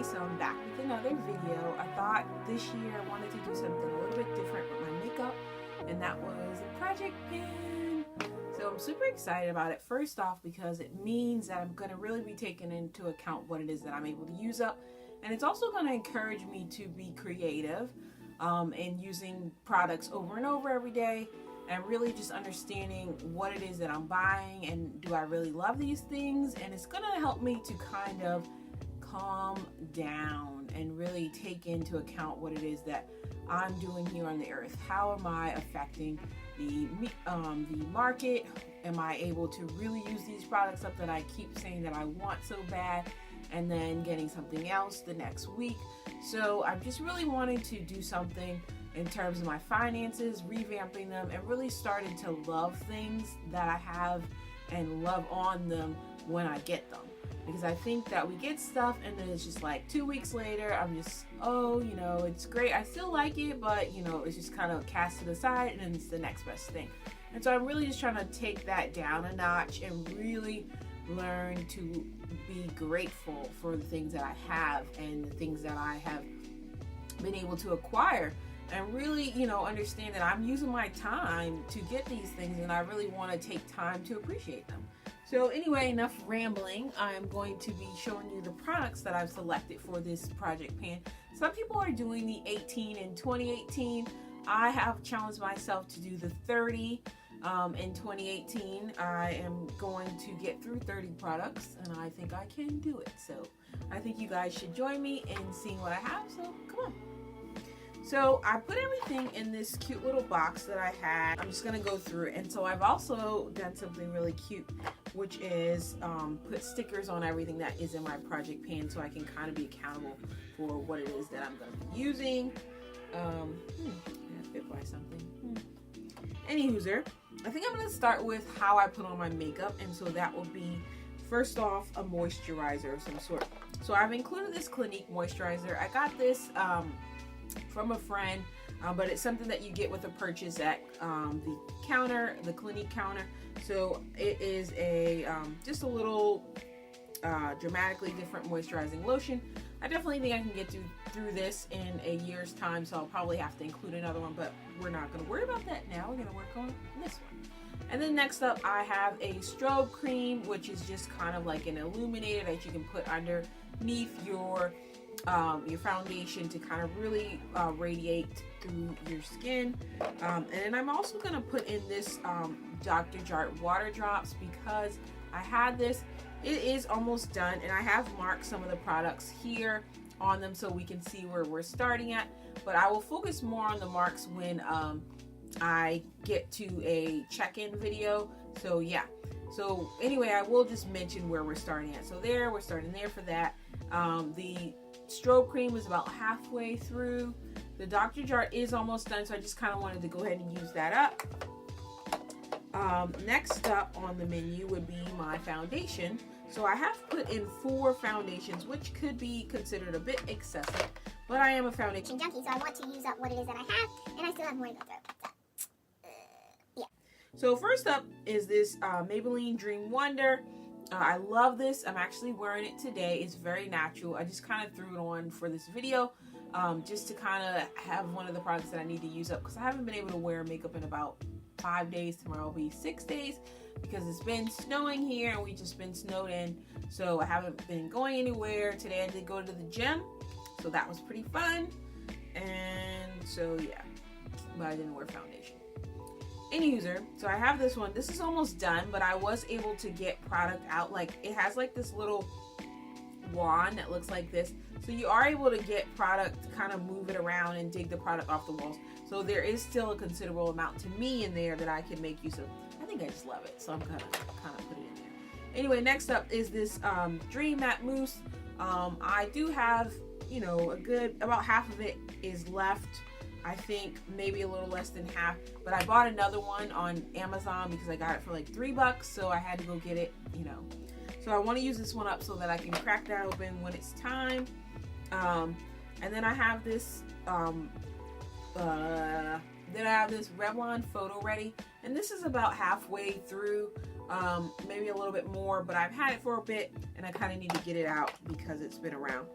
everybody, so I'm back with another video. I thought this year I wanted to do something a little bit different with my makeup, and that was a project pan. So I'm super excited about it. First off, because it means that I'm going to really be taking into account what it is that I'm able to use up, and it's also going to encourage me to be creative and using products over and over every day, and really just understanding what it is that I'm buying and do I really love these things. And it's going to help me to kind of calm down and really take into account what it is that I'm doing here on the earth. How am I affecting the market? Am I able to really use these products up that I keep saying that I want so bad, and then getting something else the next week? So I'm just really wanting to do something in terms of my finances, revamping them, and really starting to love things that I have and love on them when I get them. Because I think that we get stuff and then it's just like 2 weeks later, I'm just, oh, you know, it's great. I still like it, but, you know, it's just kind of cast to the side and then it's the next best thing. And so I'm really just trying to take that down a notch and really learn to be grateful for the things that I have and the things that I have been able to acquire. And really, you know, understand that I'm using my time to get these things and I really want to take time to appreciate them. So anyway, enough rambling. I'm going to be showing you the products that I've selected for this project pan. Some people are doing the 18 in 2018. I have challenged myself to do the 30 in 2018. I am going to get through 30 products and I think I can do it. So I think you guys should join me in seeing what I have. So come on. So I put everything in this cute little box that I had. I'm just going to go through it. And so I've also done something really cute, which is put stickers on everything that is in my project pan so I can kind of be accountable for what it is that I'm going to be using. Bit by something. Anywhooser, I think I'm going to start with how I put on my makeup. And so that will be, first off, a moisturizer of some sort. So I've included this Clinique moisturizer. I got this from a friend, but it's something that you get with a purchase at the counter, the Clinique counter. So it is a just a little dramatically different moisturizing lotion. I definitely think I can get through this in a year's time, so I'll probably have to include another one, but we're not going to worry about that now. We're going to work on this one. And then next up, I have a strobe cream, which is just kind of like an illuminator that you can put underneath your foundation to kind of really radiate through your skin. And then I'm also going to put in this Dr. Jart water drops because I had this. It is almost done, and I have marked some of the products here on them so we can see where we're starting at. But I will focus more on the marks when I get to a check-in video. So yeah. So anyway, I will just mention where we're starting at. So we're starting there for that. The strobe cream is about halfway through. The Dr. Jart is almost done, so I just kind of wanted to go ahead and use that up. Next up on the menu would be my foundation. So I have put in 4 foundations, which could be considered a bit excessive, but I am a foundation junkie, so I want to use up what it is that I have, and I still have more to go through. Yeah. So first up is this Maybelline Dream Wonder. I love this. I'm actually wearing it today. It's very natural. I just kind of threw it on for this video just to kind of have one of the products that I need to use up, because I haven't been able to wear makeup in about 5 days. Tomorrow will be 6 days because it's been snowing here and we just been snowed in. So I haven't been going anywhere. Today I did go to the gym, so that was pretty fun. And so yeah, but I didn't wear foundation. Anywho, so I have this one. This is almost done, but I was able to get product out. Like, it has like this little wand that looks like this. So you are able to get product, kind of move it around and dig the product off the walls. So there is still a considerable amount to me in there that I can make use of. I think I just love it, so I'm gonna kind of put it in there. Anyway, next up is this Dream Matte Mousse. I do have, you know, about half of it is left. I think maybe a little less than half, but I bought another one on Amazon because I got it for like $3, so I had to go get it, you know. So I want to use this one up so that I can crack that open when it's time. And then I have this Revlon Photo Ready, and this is about halfway through, maybe a little bit more, but I've had it for a bit and I kind of need to get it out because it's been around.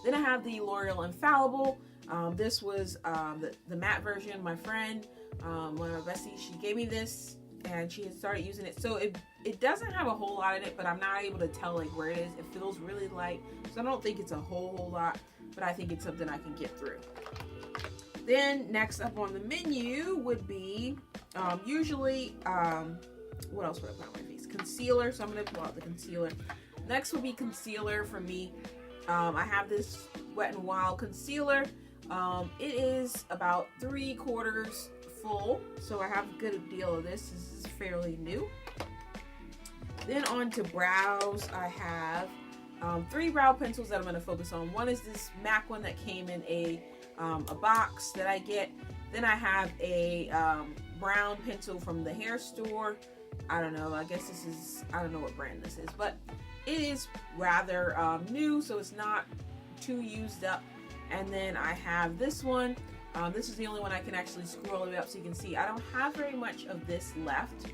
Then I have the L'Oreal Infallible. This was the matte version. My friend, one of my besties, she gave me this and she had started using it. So it doesn't have a whole lot in it, but I'm not able to tell like where it is. It feels really light, so I don't think it's a whole lot, but I think it's something I can get through. Then next up on the menu would be usually what else would I put on my face? Concealer. So I'm gonna pull out the concealer. Next will be concealer for me. I have this Wet n Wild concealer. It is about 3/4 full, so I have a good deal of this. This is fairly new. Then on to brows, I have 3 brow pencils that I'm going to focus on. One is this MAC one that came in a box that I get. Then I have a brown pencil from the hair store. I don't know, I guess this is, I don't know what brand this is, but it is rather new, so it's not too used up. And then I have this one. This is the only one I can actually scroll it up so you can see. I don't have very much of this left.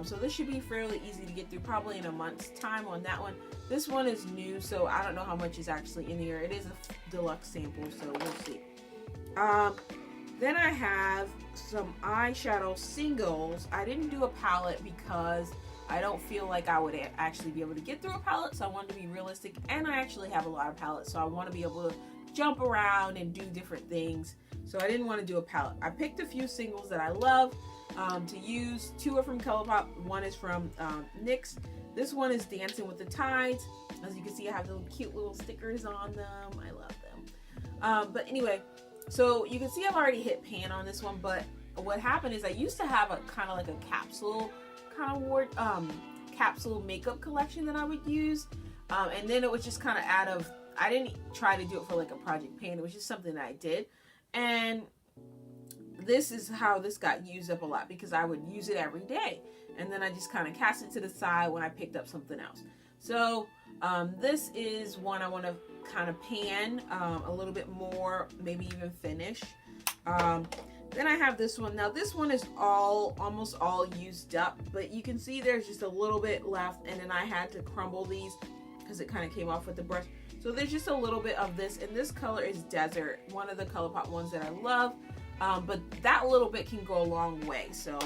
So this should be fairly easy to get through, probably in a month's time on that one. This one is new, so I don't know how much is actually in here. It is a deluxe sample, so we'll see. Then I have some eyeshadow singles. I didn't do a palette because I don't feel like I would actually be able to get through a palette, so I wanted to be realistic. And I actually have a lot of palettes, so I want to be able to jump around and do different things. So I didn't want to do a palette. I picked a few singles that I love to use. 2 are from ColourPop. 1 is from NYX. This one is Dancing with the Tides. As you can see, I have the cute little stickers on them. I love them. But anyway, so you can see I've already hit pan on this one, but what happened is I used to have a kind of like a capsule capsule makeup collection that I would use. And then it was just kind of out of, I didn't try to do it for like a project pan. It was just something that I did. And this is how this got used up a lot, because I would use it every day. And then I just kind of cast it to the side when I picked up something else. So this is one I want to kind of pan a little bit more, maybe even finish. Then I have this one. Now this one is almost all used up, but you can see there's just a little bit left, and then I had to crumble these because it kind of came off with the brush. So there's just a little bit of this, and this color is Desert, one of the ColourPop ones that I love. But that little bit can go a long way. So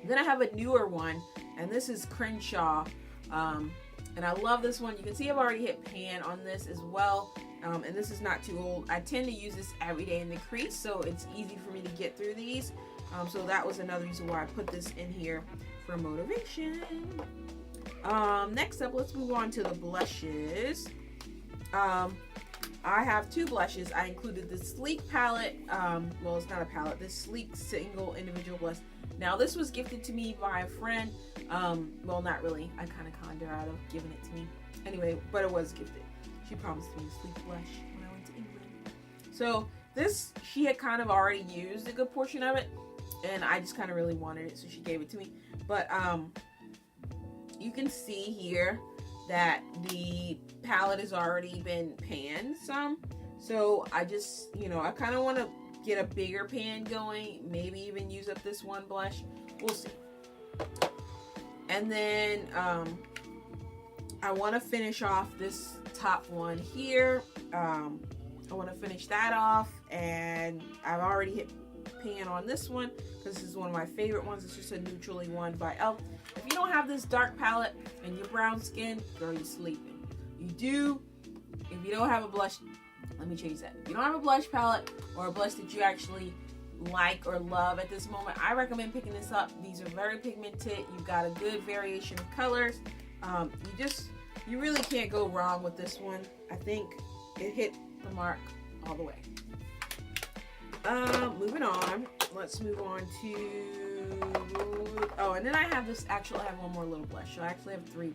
then I have a newer one, and this is Crenshaw. And I love this one. You can see I've already hit pan on this as well. And this is not too old. I tend to use this every day in the crease, so it's easy for me to get through these. So that was another reason why I put this in here for motivation. Next up, let's move on to the blushes. I have 2 blushes. I included the Sleek palette. Well, it's not a palette. This Sleek single individual blush. Now, this was gifted to me by a friend. Well, not really. I kind of conned her out of giving it to me. Anyway, but it was gifted. She promised me a Sleek blush when I went to England. So this, she had kind of already used a good portion of it, and I just kind of really wanted it, so she gave it to me. But you can see here that the palette has already been panned some. So I just, I kind of want to get a bigger pan going, maybe even use up this one blush. We'll see. And then I want to finish off this top one here. I want to finish that off, and I've already hit pan on this one because this is one of my favorite ones. It's just a neutrally one by e.l.f. If you don't have this dark palette and you're brown skin, girl, you're sleeping. You do. If you don't have a blush, let me change that. If you don't have a blush palette or a blush that you actually like or love at this moment, I recommend picking this up. These are very pigmented. You've got a good variation of colors. You really can't go wrong with this one. I think it hit the mark all the way. Moving on. Let's move on to, and then I have this, actually I have one more little blush. So I actually have 3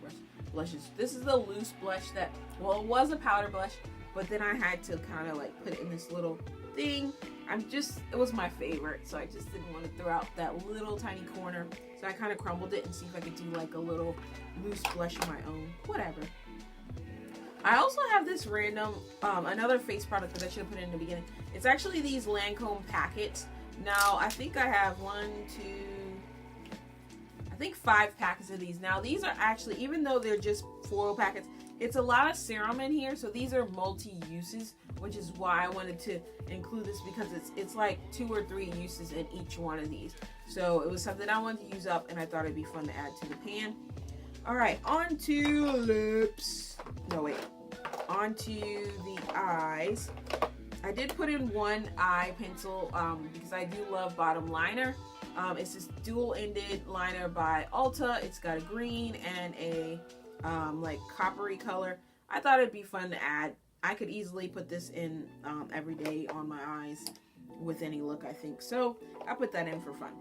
blushes. This is the loose blush that, well, it was a powder blush, but then I had to kind of like put it in this little thing. It was my favorite, so I just didn't want to throw out that little tiny corner. So I kind of crumbled it and see if I could do like a little loose blush of my own. Whatever. I also have this random, another face product that I should have put in the beginning. It's actually these Lancome packets. Now, I think I have 5 packets of these. Now, these are actually, even though they're just foil packets, It's a lot of serum in here, so these are multi-uses, which is why I wanted to include this, because it's like 2 or 3 uses in each one of these. So it was something I wanted to use up, and I thought it'd be fun to add to the pan. All right, on to lips. No, wait. On to the eyes. I did put in one eye pencil because I do love bottom liner. It's this dual-ended liner by Ulta. It's got a green and a like coppery color. I thought it'd be fun to add. I could easily put this in every day on my eyes with any look, I think. So I put that in for fun.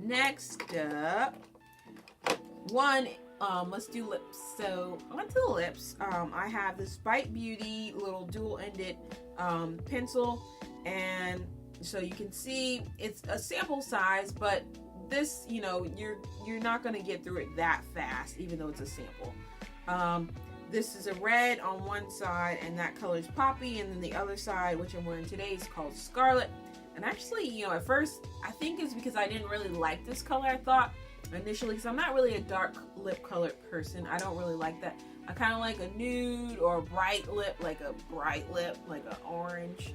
Next up, let's do lips. So on to the lips. I have this Bite Beauty little dual-ended pencil, and so you can see it's a sample size, but this, you know, you're not going to get through it that fast, even though it's a sample. This is a red on one side, and that color is Poppy, and then the other side, which I'm wearing today, is called Scarlet. And actually, you know, at first, I think it's because I didn't really like this color, I thought, initially, because I'm not really a dark lip colored person. I don't really like that. I kind of like a nude or a bright lip, like an orange.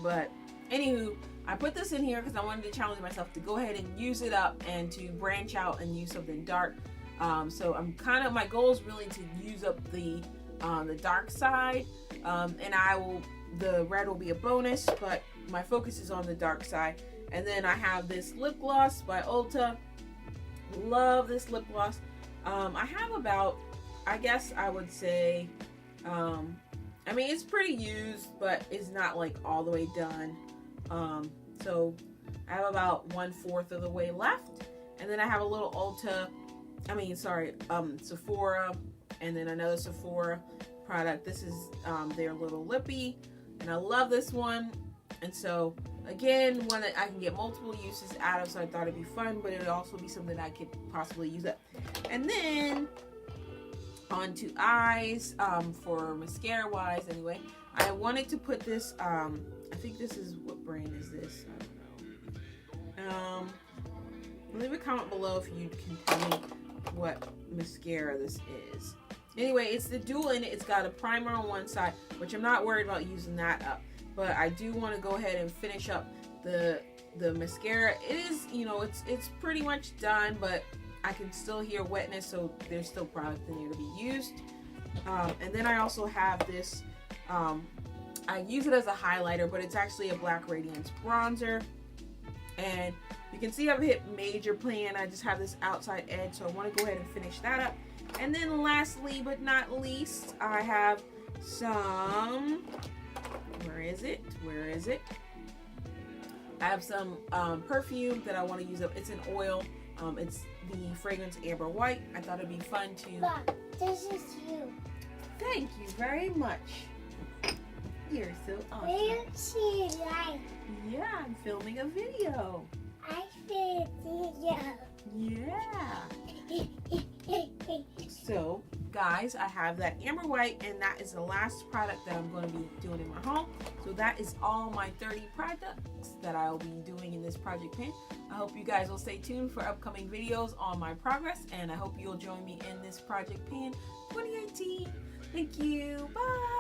But anywho, I put this in here because I wanted to challenge myself to go ahead and use it up and to branch out and use something dark. So my goal is really to use up the dark side, and the red will be a bonus, but my focus is on the dark side. And then I have this lip gloss by Ulta. Love this lip gloss. I have about, I guess I would say, I mean, it's pretty used, but it's not like all the way done. So I have about 1/4 of the way left. And then I have a little Sephora, and then another Sephora product. This is their little lippy, and I love this one. And so again, one that I can get multiple uses out of, so I thought it'd be fun, but it would also be something I could possibly use up. And then on to eyes, for mascara wise anyway, I wanted to put this, I think this is, what brand is this? I don't know. Leave a comment below if you can tell me what mascara this is. Anyway, it's the dual in it. It's got a primer on one side, which I'm not worried about using that up. But I do want to go ahead and finish up the mascara. It is, you know, it's pretty much done, but I can still hear wetness, so there's still product in there to be used. And then I also have this, I use it as a highlighter, but it's actually a Black Radiance bronzer. And you can see I've hit major plan. I just have this outside edge, so I want to go ahead and finish that up. And then lastly but not least, I have some, where is it? I have some perfume that I want to use up. It's an oil. It's the fragrance Amber White. I thought it'd be fun to... Mom, this is you. Thank you very much. You're so awesome. Where she like? Yeah, I'm filming a video. I feel Yeah. So, guys, I have that Amber White, and that is the last product that I'm going to be doing in my home. So that is all my 30 products that I'll be doing in this project pan. I hope you guys will stay tuned for upcoming videos on my progress, and I hope you'll join me in this project pan 2018. Thank you. Bye.